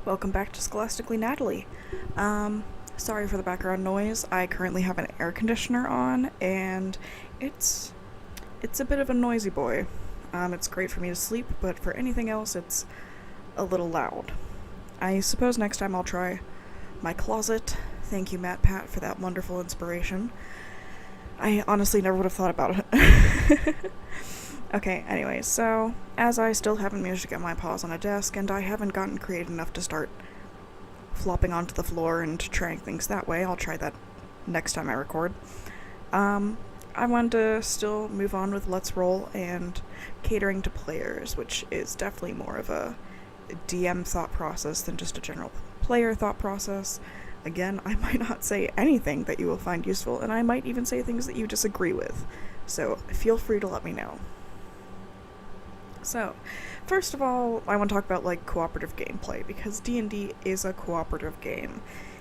Welcome back to Scholastically Natalie. Sorry for the background noise. I currently have an air conditioner on, and it's a bit of a noisy boy. It's great for me to sleep, but for anything else, it's a little loud. I suppose next time I'll try my closet. Thank you, Matt Pat, for that wonderful inspiration. I honestly never would have thought about it. Okay, anyway, so as I still haven't managed to get my paws on a desk, and I haven't gotten creative enough to start flopping onto the floor and trying things that way, I'll try that next time I record. I wanted to still move on with Let's Roll and catering to players, which is definitely more of a DM thought process than just a general player thought process. Again, I might not say anything that you will find useful, and I might even say things that you disagree with, so feel free to let me know. So, first of all, I want to talk about cooperative gameplay, because D&D is a cooperative game.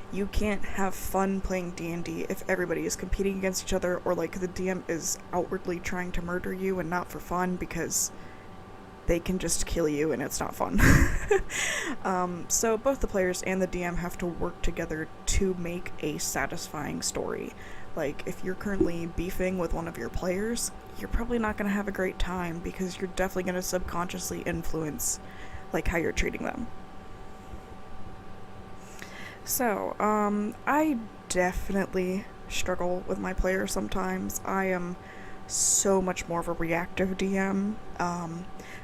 You can't have fun playing D&D if everybody is competing against each other, or the DM is outwardly trying to murder you and not for fun, because they can just kill you and it's not fun. So both the players and the DM have to work together to make a satisfying story. If you're currently beefing with one of your players, you're probably not going to have a great time, because you're definitely going to subconsciously influence how you're treating them. So, I definitely struggle with my players sometimes. I am so much more of a reactive DM.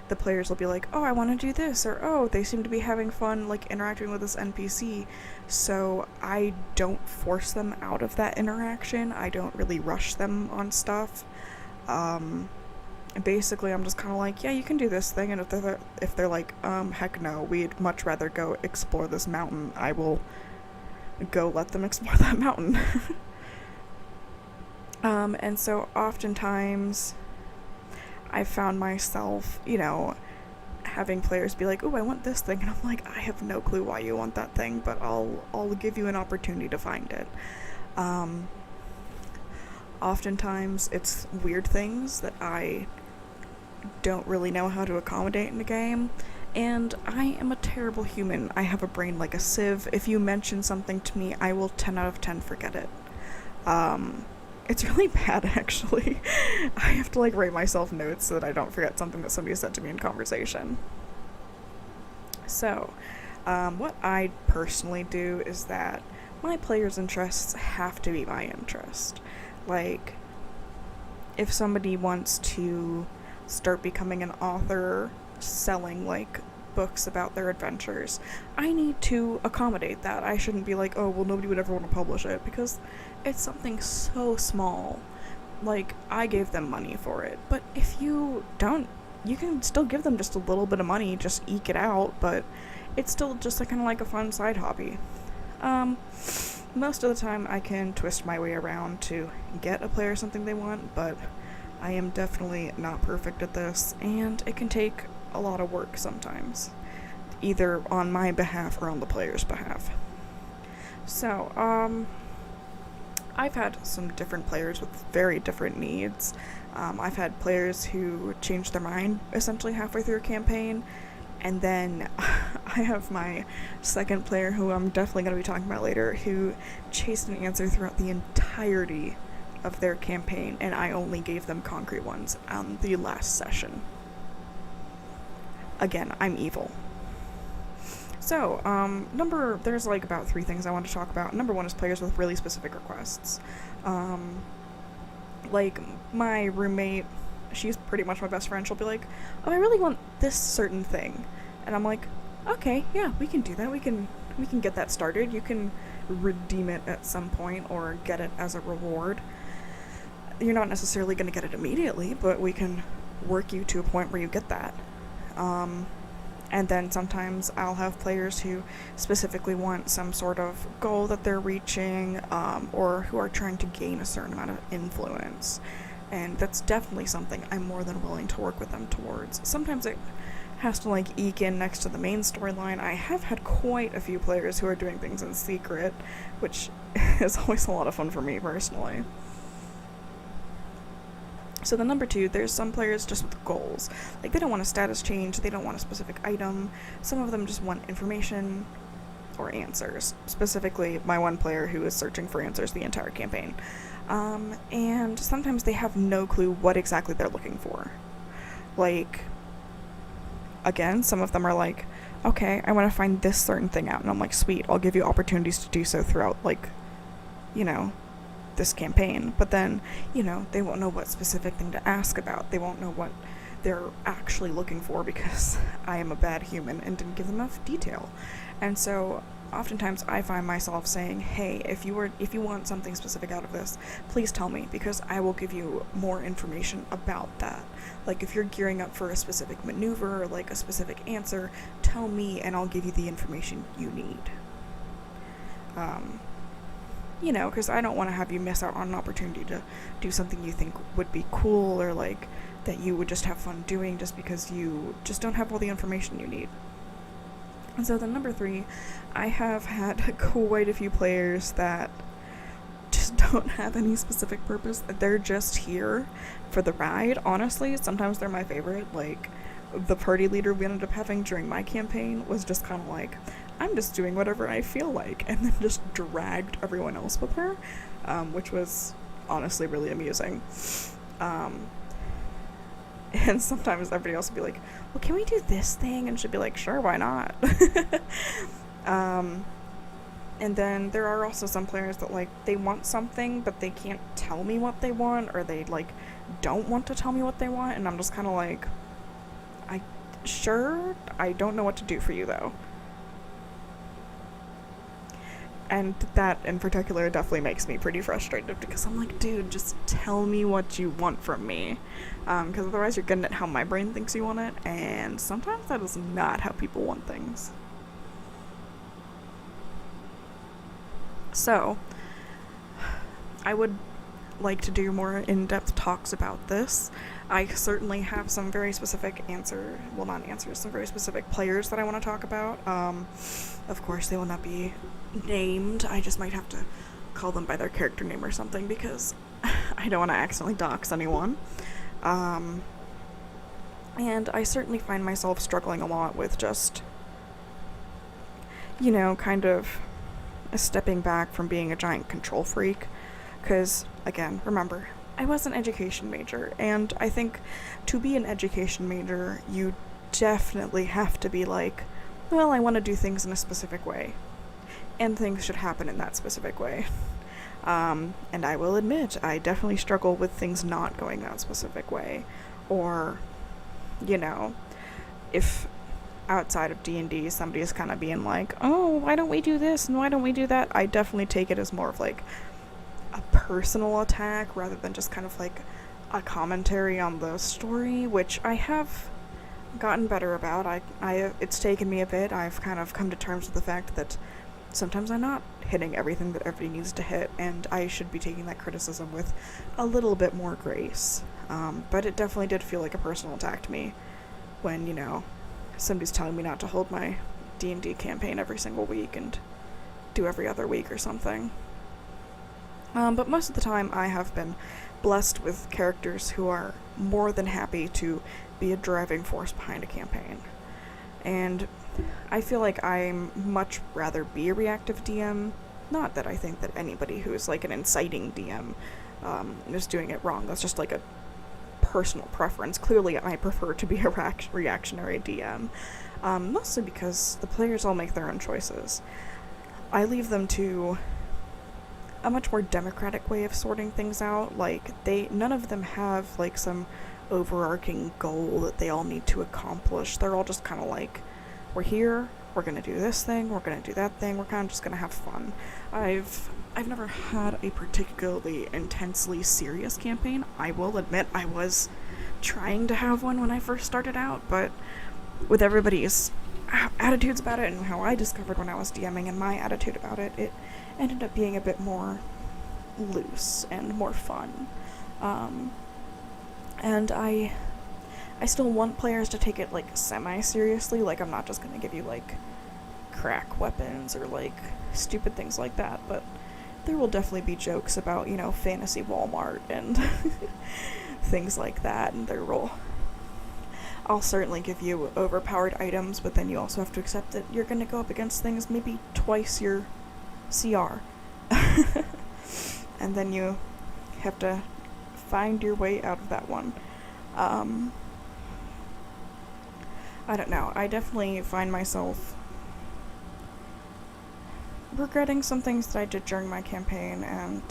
The players will be like, oh, I want to do this, or oh, they seem to be having fun interacting with this NPC, so I don't force them out of that interaction. I don't really rush them on stuff. Basically I'm just kind of like, yeah, you can do this thing, and if they're like, heck no, we'd much rather go explore this mountain, I will go let them explore that mountain. And so oftentimes I found myself, having players be like, oh, I want this thing, and I'm like, I have no clue why you want that thing, but I'll give you an opportunity to find it. Oftentimes it's weird things that I don't really know how to accommodate in a game, and I am a terrible human. I have a brain like a sieve. If you mention something to me, I will 10 out of 10 forget it. It's really bad, actually. I have to write myself notes so that I don't forget something that somebody said to me in conversation. So, what I personally do is that my players' interests have to be my interest. If somebody wants to start becoming an author, selling books about their adventures, I need to accommodate that. I shouldn't be like, oh, well, nobody would ever want to publish it, because it's something so small. I gave them money for it, but if you don't, you can still give them just a little bit of money, just eke it out, but it's still just kind of a fun side hobby. Most of the time I can twist my way around to get a player something they want, but I am definitely not perfect at this, and it can take a lot of work sometimes, either on my behalf or on the player's behalf. So, I've had some different players with very different needs. I've had players who changed their mind essentially halfway through a campaign, and then I have my second player, who I'm definitely going to be talking about later, who chased an answer throughout the entirety of their campaign, and I only gave them concrete ones on the last session. Again, I'm evil. So, there's about 3 things I want to talk about. Number 1 is players with really specific requests. My roommate, she's pretty much my best friend, she'll be like, oh, I really want this certain thing. And I'm like, okay, yeah, we can do that, we can get that started, you can redeem it at some point, or get it as a reward. You're not necessarily going to get it immediately, but we can work you to a point where you get that. And then sometimes I'll have players who specifically want some sort of goal that they're reaching, or who are trying to gain a certain amount of influence. And that's definitely something I'm more than willing to work with them towards. Sometimes it has to eke in next to the main storyline. I have had quite a few players who are doing things in secret, which is always a lot of fun for me personally. So the number 2, there's some players just with goals. They don't want a status change, they don't want a specific item. Some of them just want information, for answers. Specifically, my one player who is searching for answers the entire campaign. And sometimes they have no clue what exactly they're looking for. Like, again, some of them are like, okay, I want to find this certain thing out. And I'm like, sweet, I'll give you opportunities to do so throughout, like, you know, this campaign. But then, you know, they won't know what specific thing to ask about. They won't know what they're actually looking for because I am a bad human and didn't give them enough detail. And so oftentimes I find myself saying, hey, if you want something specific out of this, please tell me, because I will give you more information about that. Like, if you're gearing up for a specific maneuver or like a specific answer, tell me and I'll give you the information you need. You know, because I don't want to have you miss out on an opportunity to do something you think would be cool, or like that you would just have fun doing just because you just don't have all the information you need. And so then number 3, I have had quite a few players that just don't have any specific purpose. They're just here for the ride, honestly. Sometimes they're my favorite. Like, the party leader we ended up having during my campaign was just kind of like, I'm just doing whatever I feel like, and then just dragged everyone else with her, which was honestly really amusing. And sometimes everybody else would be like, well, can we do this thing? And she'd be like, sure, why not? And then there are also some players that, like, they want something, but they can't tell me what they want, or they, like, don't want to tell me what they want, and I'm just kind of like, I don't know what to do for you, though. And that, in particular, definitely makes me pretty frustrated, because I'm like, dude, just tell me what you want from me. Because otherwise you're getting it how my brain thinks you want it, and sometimes that is not how people want things. So, I would like to do more in-depth talks about this. I certainly have some very specific some very specific players that I want to talk about. Of course, they will not be named. I just might have to call them by their character name or something, because I don't want to accidentally dox anyone. And I certainly find myself struggling a lot with just, you know, kind of stepping back from being a giant control freak. Because, again, remember, I was an education major, and I think to be an education major, you definitely have to be like, well, I want to do things in a specific way, and things should happen in that specific way. And I will admit, I definitely struggle with things not going that specific way, or, you know, if outside of D&D somebody is kind of being like, oh, why don't we do this and why don't we do that, I definitely take it as more of like a personal attack rather than just kind of like a commentary on the story, which I have gotten better about. It's taken me a bit. I've kind of come to terms with the fact that sometimes I'm not hitting everything that everybody needs to hit, and I should be taking that criticism with a little bit more grace. But it definitely did feel like a personal attack to me when, you know, somebody's telling me not to hold my D&D campaign every single week and do every other week or something. But most of the time I have been blessed with characters who are more than happy to be a driving force behind a campaign. And I feel like I'm much rather be a reactive DM. Not that I think that anybody who is like an inciting DM is doing it wrong. That's just like a personal preference. Clearly I prefer to be a reactionary DM. Mostly because the players all make their own choices. I leave them to a much more democratic way of sorting things out. Like, none of them have like some overarching goal that they all need to accomplish. They're all just kind of like, we're here, we're gonna do this thing, we're gonna do that thing, we're kind of just gonna have fun. I've never had a particularly intensely serious campaign. I will admit I was trying to have one when I first started out, but with everybody's attitudes about it and how I discovered when I was DMing and my attitude about it, it ended up being a bit more loose and more fun. And I still want players to take it like semi-seriously. Like, I'm not just gonna give you like crack weapons or like stupid things like that, but there will definitely be jokes about, you know, fantasy Walmart and things like that, and there will I'll certainly give you overpowered items, but then you also have to accept that you're going to go up against things maybe twice your CR. And then you have to find your way out of that one. I don't know. I definitely find myself regretting some things that I did during my campaign and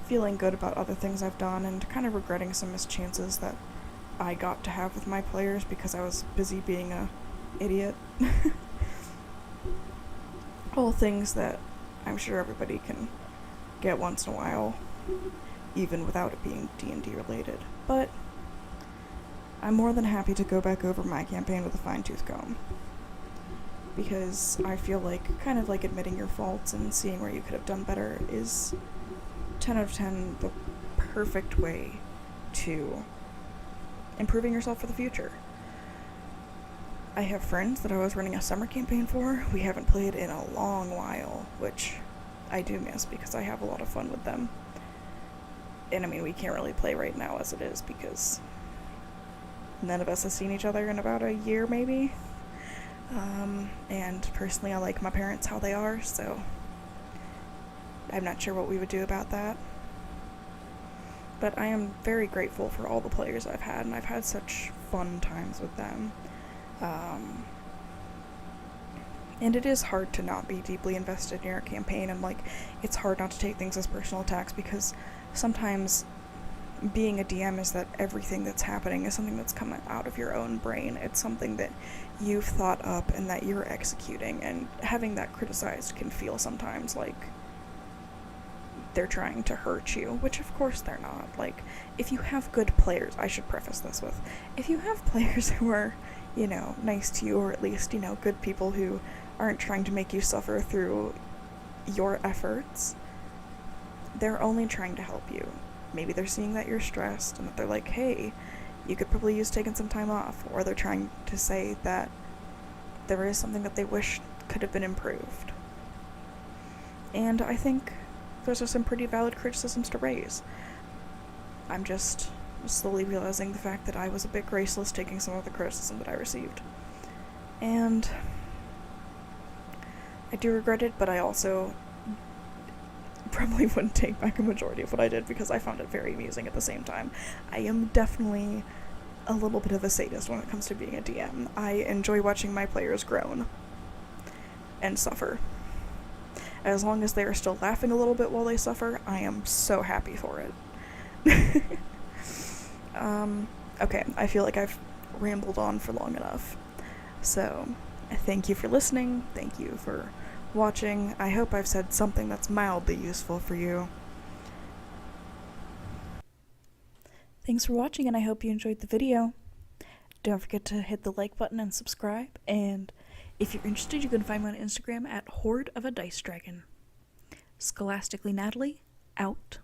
feeling good about other things I've done and kind of regretting some missed chances that I got to have with my players because I was busy being a idiot. All things that I'm sure everybody can get once in a while, even without it being D&D related. But I'm more than happy to go back over my campaign with a fine-tooth comb, because I feel like kind of like admitting your faults and seeing where you could have done better is 10 out of 10 the perfect way to improving yourself for the future. I have friends that I was running a summer campaign for. We haven't played in a long while, which I do miss because I have a lot of fun with them. And I mean, we can't really play right now as it is because none of us have seen each other in about a year, maybe. And personally, I like my parents how they are, so I'm not sure what we would do about that. But I am very grateful for all the players I've had, and I've had such fun times with them. And it is hard to not be deeply invested in your campaign, and it's hard not to take things as personal attacks, because sometimes being a DM is that everything that's happening is something that's coming out of your own brain. It's something that you've thought up and that you're executing, and having that criticized can feel sometimes like they're trying to hurt you, which of course they're not. If you have good players, I should preface this with, if you have players who are, nice to you, or at least, good people who aren't trying to make you suffer through your efforts, they're only trying to help you. Maybe they're seeing that you're stressed and that they're like, hey, you could probably use taking some time off, or they're trying to say that there is something that they wish could have been improved. And I think those are some pretty valid criticisms to raise. I'm just slowly realizing the fact that I was a bit graceless taking some of the criticism that I received. And I do regret it, but I also probably wouldn't take back a majority of what I did because I found it very amusing at the same time. I am definitely a little bit of a sadist when it comes to being a DM. I enjoy watching my players groan and suffer. As long as they are still laughing a little bit while they suffer, I am so happy for it. Okay, I feel like I've rambled on for long enough. So, thank you for listening, thank you for watching. I hope I've said something that's mildly useful for you. Thanks for watching, and I hope you enjoyed the video. Don't forget to hit the like button and subscribe, and if you're interested, you can find me on Instagram at Horde of a Dice Dragon. Scholastically Natalie, out.